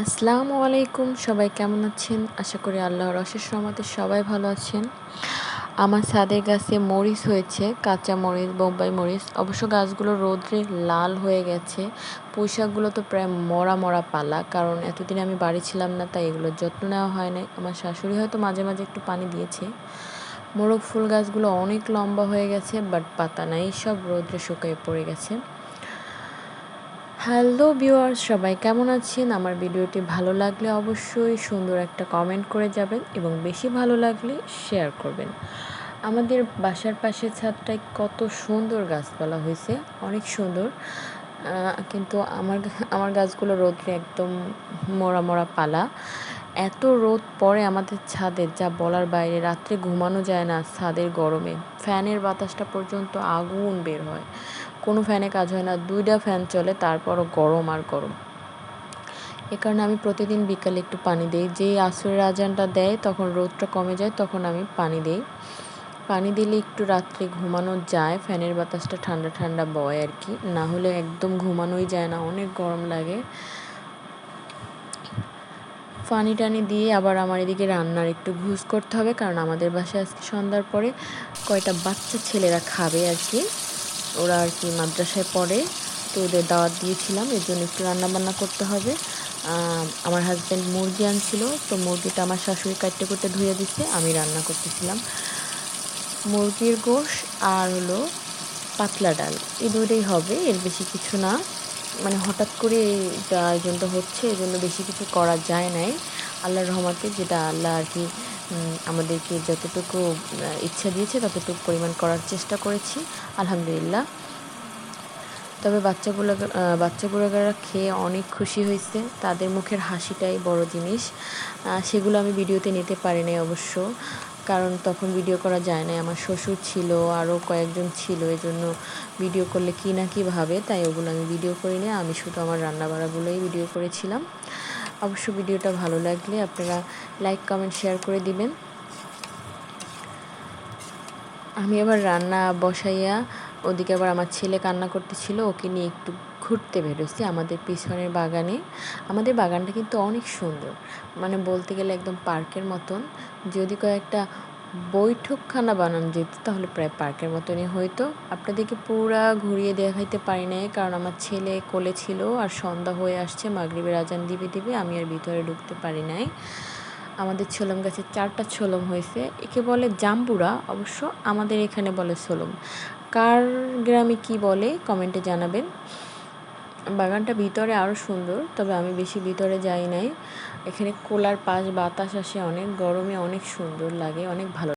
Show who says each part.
Speaker 1: আসসালামু আলাইকুম, সবাই কেমন আছেন? আশা করি আল্লাহর অশেষ রহমতে সবাই ভালো আছেন। আমার ছাদের গাছে মরিচ হয়েছে, কাঁচা মরিচ, বোম্বাই মরিচ। অবশ্য গাছগুলো রোদ্রে লাল হয়ে গেছে। পুঁইশাকগুলো তো প্রায় মরা মরা পালা, কারণ এতদিন আমি বাড়ি ছিলাম না, তাই এগুলোর যত্ন নেওয়া হয় নাই। আমার শাশুড়ি হয়তো মাঝে মাঝে একটু পানি দিয়েছে। মোরগ ফুল গাছগুলো অনেক লম্বা হয়ে গেছে, বাট পাতা নাই, সব রোদ্রে শুকিয়ে পড়ে গেছে। হ্যালো ভিউয়ার্স, সবাই কেমন আছেন? আমার ভিডিওটি ভালো লাগলে অবশ্যই সুন্দর একটা কমেন্ট করে যাবেন এবং বেশি ভালো লাগলে শেয়ার করবেন। আমাদের বাসার পাশের ছাদটায় কত সুন্দর গাছপালা হয়েছে, অনেক সুন্দর। কিন্তু আমার গাছগুলো রোদ্রে একদম মরা মরা পালা। এত রোদ পড়ে আমাদের ছাদে, যা বলার বাইরে। রাত্রে ঘুমানো যায় না ছাদের গরমে। ফ্যানের বাতাসটা পর্যন্ত আগুন বের হয়, কোনো ফ্যানে কাজ হয় না। 2টা ফ্যান চলে, তারপরও গরম আর গরম। এ কারণে আমি প্রতিদিন বিকালে একটু পানি দিই। যেই আসরের আজানটা দেয় তখন রোদটা কমে যায়, তখন আমি পানি দিই। পানি দিলে একটু রাত্রে ঘুমানো যায়, ফ্যানের বাতাসটা ঠান্ডা ঠান্ডা বয় আর কি। না হলে একদম ঘুমানোই যায় না, অনেক গরম লাগে। পানি টানি দিয়ে আবার আমার এদিকে রান্নার একটু ঘুষ করতে হবে, কারণ আমাদের বাসায় আজকে সন্ধ্যার পরে কয়টা বাচ্চা ছেলেরা খাবে আর কি। ওরা আর কি মাদ্রাসায় পড়ে, তো ওদের দাওয়াত দিয়েছিলাম, এর জন্য একটু রান্নাবান্না করতে হবে। আমার হাজব্যান্ড মুরগি আনছিল, তো মুরগিটা আমার শাশুড়ি কাটতে করতে ধুয়ে দিচ্ছে, আমি রান্না করতেছিলাম। মুরগির গোশ আর হলো পাতলা ডাল, এই দুটোই হবে, এর বেশি কিছু না। মানে হঠাৎ করে এইটা আয়োজনটা হচ্ছে, এই জন্য বেশি কিছু করা যায় নাই। আল্লাহর রহমতে যেটা আল্লাহ আর কি আমাদেরকে যতটুকু ইচ্ছা দিয়েছে ততটুকু পরিমাণ করার চেষ্টা করেছি, আলহামদুলিল্লাহ। তবে বাচ্চাগুলোরা খেয়ে অনেক খুশি হয়েছে, তাদের মুখের হাসিটাই বড় জিনিস। সেগুলো আমি ভিডিওতে নিতে পারি নাই অবশ্য, কারণ তখন ভিডিও করা যায় না। আমার শ্বশুর ছিল, আরও কয়েকজন ছিল, এই জন্য ভিডিও করলে কী না কী ভাবে, তাই ওগুলো আমি ভিডিও করি না। আমি শুধু আমার রান্নাবাড়াগুলোই ভিডিও করেছিলাম। অবশ্য ভিডিওটা ভালো লাগলে আপনারা লাইক, কমেন্ট, শেয়ার করে দিবেন। আমি আবার রান্না বসাইয়া ওদিকে আবার আমার ছেলে কান্না করতেছিল, ওকে নিয়ে একটু ঘুরতে বেরোছি আমাদের পিছনের বাগানে। আমাদের বাগানটা কিন্তু অনেক সুন্দর, মানে বলতে গেলে একদম পার্কের মতন। যদি কয়েকটা বৈঠকখানা বানানো যেত তাহলে প্রায় পার্কের মতনই হইতো। আপনাদেরকে পুরা ঘুরিয়ে দেখাইতে পারি নাই, কারণ আমার ছেলে কোলে ছিল আর সন্ধ্যা হয়ে আসছে, মাগরিবের আজান দিবে, আমি আর ভিতরে ঢুকতে পারি নাই। আমাদের ছোলম গাছে 4টা ছোলম হয়েছে, একে বলে জাম্বুরা, অবশ্য আমাদের এখানে বলে ছোলম। কার গ্রামে কি বলে কমেন্টে জানাবেন। বাগানটা ভিতরে আরও সুন্দর, তবে আমি বেশি ভিতরে যাই নাই। এখানে কোলার পাশ বাতাস আসে, অনেক গরমে অনেক সুন্দর লাগে, অনেক ভালো।